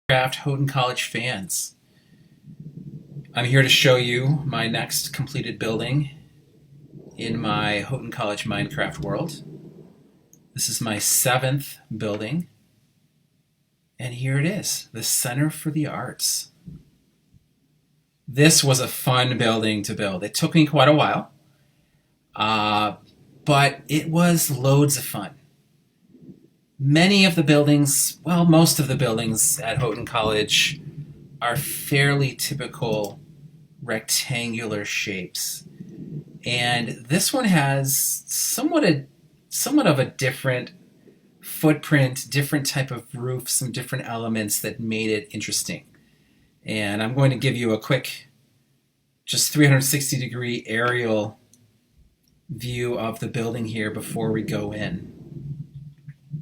Houghton College fans. I'm here to show you my next completed building in my Houghton College Minecraft world. This is my 7th building, and here it is, the Center for the Arts. This was a fun building to build. It took me quite a while, but it was loads of fun. Many of the buildings, well, most of the buildings at Houghton College are fairly typical rectangular shapes. And this one has somewhat of a different footprint, different type of roof, some different elements that made it interesting. And I'm going to give you a quick, just 360-degree aerial view of the building here before we go in.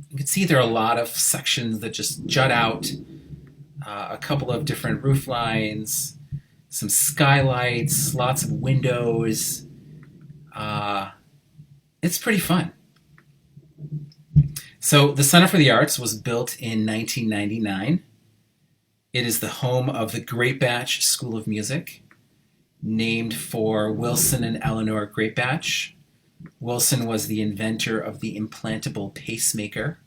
You can see there are a lot of sections that just jut out, a couple of different roof lines, some skylights, lots of windows. It's pretty fun. So the Center for the Arts was built in 1999. It is the home of the Greatbatch School of Music, named for Wilson and Eleanor Greatbatch. Wilson was the inventor of the implantable pacemaker.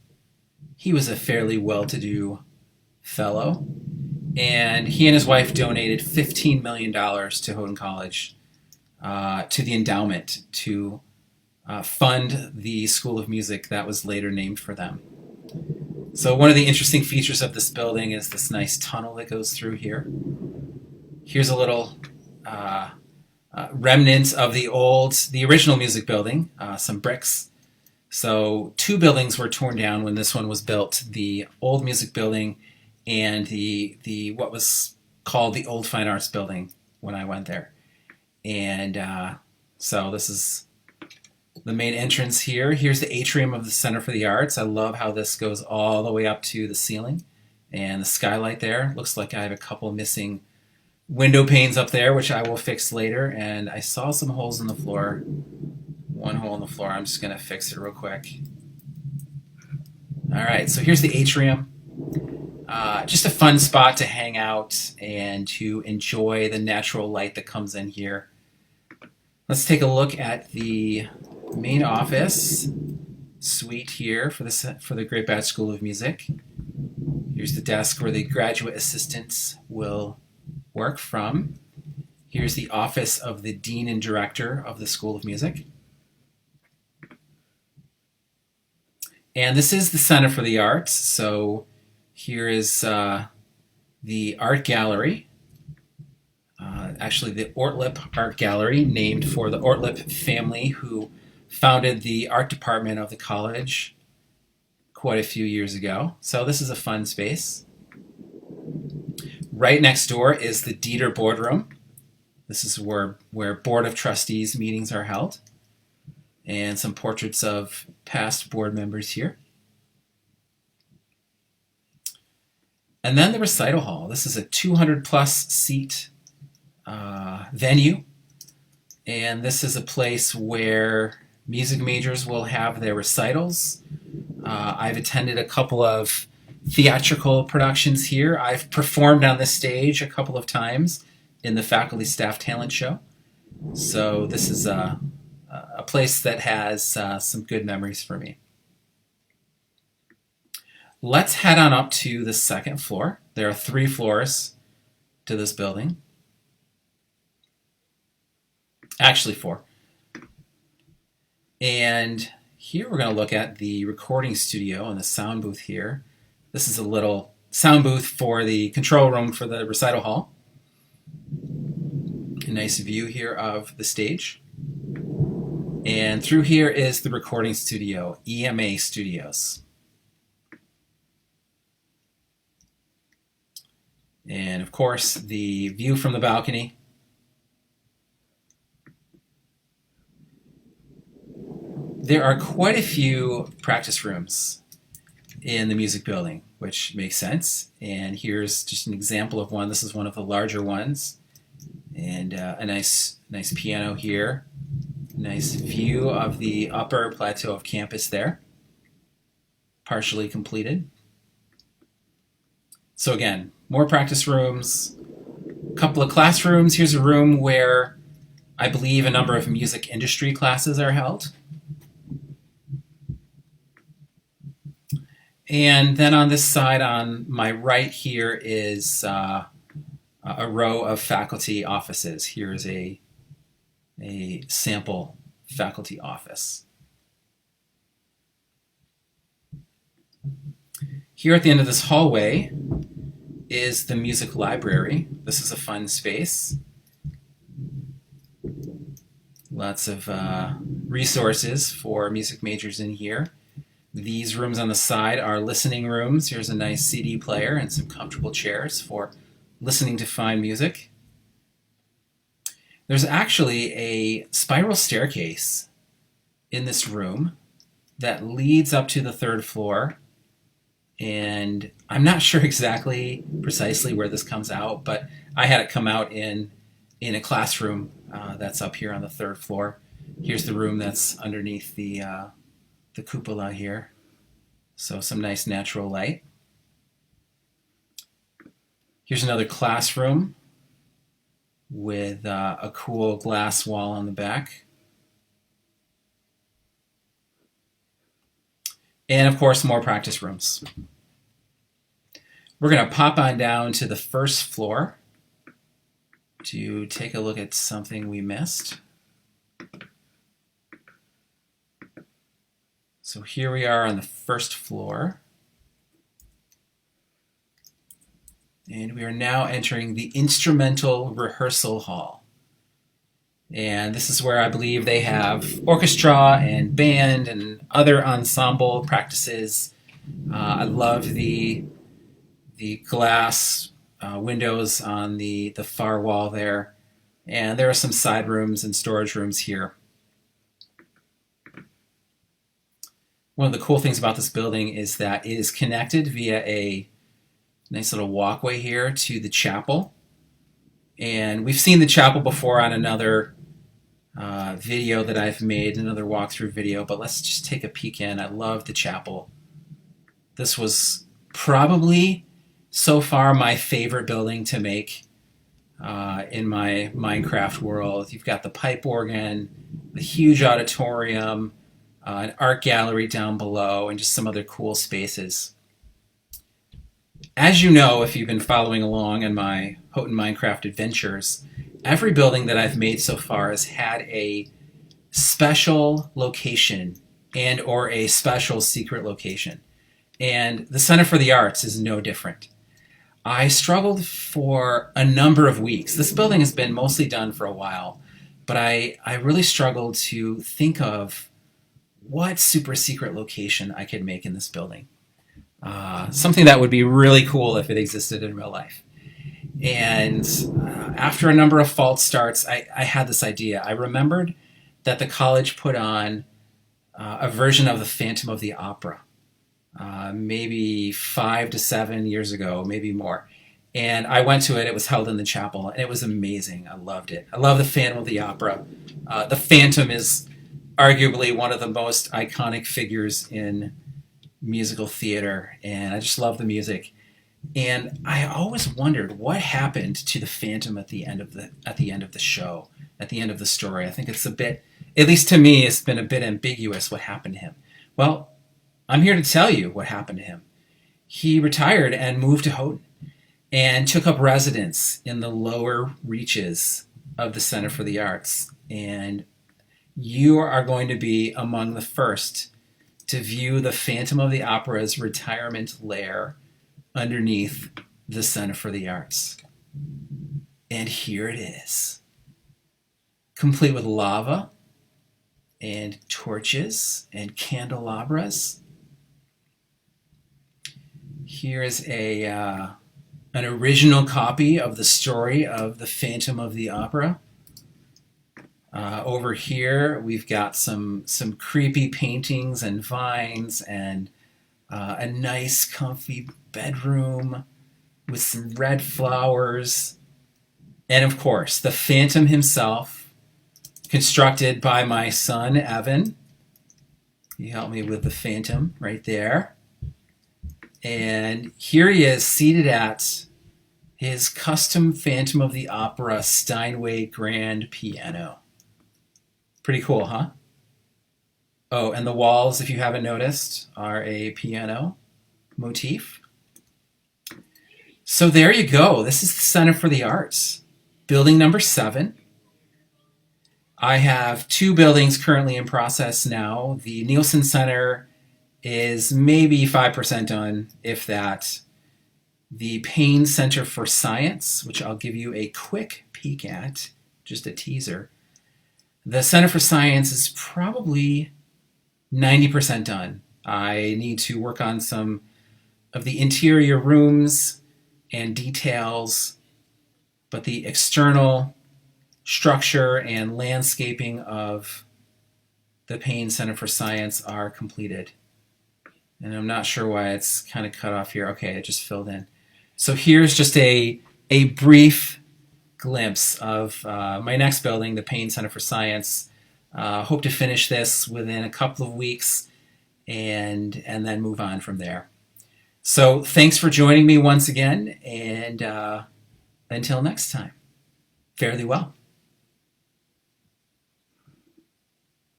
He was a fairly well-to-do fellow, and he and his wife donated $15 million to Houghton College, to the endowment, to fund the School of Music that was later named for them. So one of the interesting features of this building is this nice tunnel that goes through here. Here's a little remnant of the original music building, some bricks. So 2 buildings were torn down when this one was built, the old music building and the what was called the Old Fine Arts building when I went there. And so this is the main entrance here. Here's the atrium of the Center for the Arts. I love how this goes all the way up to the ceiling. And the skylight there. Looks like I have a couple missing window panes up there, which I will fix later. And I saw some holes in the floor. One hole in the floor. I'm just going to fix it real quick. All right, so here's the atrium. Just a fun spot to hang out and to enjoy the natural light that comes in here. Let's take a look at the main office suite here for the Greatbatch School of Music. Here's the desk where the graduate assistants will work from. Here's the office of the dean and director of the School of Music. And this is the Center for the Arts, so here is the art gallery. Actually, the Ortlip Art Gallery, named for the Ortlip family who founded the art department of the college quite a few years ago. So this is a fun space. Right next door is the Dieter Boardroom. This is where Board of Trustees meetings are held. And some portraits of past board members here. And then the recital hall. This is a 200-plus seat venue. And this is a place where music majors will have their recitals. I've attended a couple of theatrical productions here. I've performed on this stage a couple of times in the Faculty Staff Talent Show. So this is a place that has some good memories for me. Let's head on up to the 2nd floor. There are 3 floors to this building. Actually 4. And here we're going to look at the recording studio and the sound booth here. This is a little sound booth for the control room for the recital hall. A nice view here of the stage. And through here is the recording studio, EMA Studios. And of course, the view from the balcony. There are quite a few practice rooms in the music building, which makes sense. And here's just an example of one. This is one of the larger ones. And a nice piano here. Nice view of the upper plateau of campus there. Partially completed. So again, more practice rooms, a couple of classrooms. Here's a room where I believe a number of music industry classes are held. And then on this side, on my right here, is a row of faculty offices. Here's a sample faculty office. Here at the end of this hallway is the music library. This is a fun space. Lots of resources for music majors in here. These rooms on the side are listening rooms. Here's a nice CD player and some comfortable chairs for listening to fine music. There's actually a spiral staircase in this room that leads up to the third floor. And I'm not sure exactly precisely where this comes out, but I had it come out in a classroom that's up here on the third floor. Here's the room that's underneath the cupola here. So some nice natural light. Here's another classroom with a cool glass wall on the back. And of course, more practice rooms. We're going to pop on down to the first floor to take a look at something we missed. So here we are on the first floor. And we are now entering the instrumental rehearsal hall. And this is where I believe they have orchestra and band and other ensemble practices. I love the glass windows on the far wall there. And there are some side rooms and storage rooms here. One of the cool things about this building is that it is connected via a nice little walkway here to the chapel. And we've seen the chapel before on another video that I've made, another walkthrough video, but let's just take a peek in. I love the chapel. This was probably so far my favorite building to make in my Minecraft world. You've got the pipe organ, the huge auditorium, an art gallery down below, and just some other cool spaces. As you know, if you've been following along in my Houghton Minecraft adventures, every building that I've made so far has had a special location and or a special secret location. And the Center for the Arts is no different. I struggled for a number of weeks. This building has been mostly done for a while, but I really struggled to think of what super secret location I could make in this building. Something that would be really cool if it existed in real life. And after a number of false starts, I had this idea. I remembered that the college put on a version of the Phantom of the Opera, maybe 5 to 7 years ago, maybe more. And I went to it. It was held in the chapel, and it was amazing. I loved it. I love the Phantom of the Opera. The Phantom is arguably one of the most iconic figures in musical theater, and I just love the music. And I always wondered what happened to the Phantom at the end of the show, at the end of the story. I think it's a bit, at least to me, it's been a bit ambiguous what happened to him. Well, I'm here to tell you what happened to him. He retired and moved to Houghton and took up residence in the lower reaches of the Center for the Arts. And you are going to be among the first to view the Phantom of the Opera's retirement lair underneath the Center for the Arts. And here it is, complete with lava and torches and candelabras. Here is an original copy of the story of the Phantom of the Opera. Over here, we've got some creepy paintings and vines and a nice, comfy bedroom with some red flowers. And of course, the Phantom himself, constructed by my son, Evan. He helped me with the Phantom right there. And here he is seated at his custom Phantom of the Opera Steinway grand piano. Pretty cool, huh? Oh, and the walls, if you haven't noticed, are a piano motif. So there you go. This is the Center for the Arts, building number 7. I have 2 buildings currently in process now. The Nielsen Center is maybe 5% done, if that. The Payne Center for Science, which I'll give you a quick peek at, just a teaser. The Center for Science is probably 90% done. I need to work on some of the interior rooms and details, but the external structure and landscaping of the Payne Center for Science are completed. And I'm not sure why it's kind of cut off here. Okay, it just filled in. So here's just a brief glimpse of my next building, the Payne Center for Science. Hope to finish this within a couple of weeks and then move on from there. So thanks for joining me once again, and until next time, fare thee well.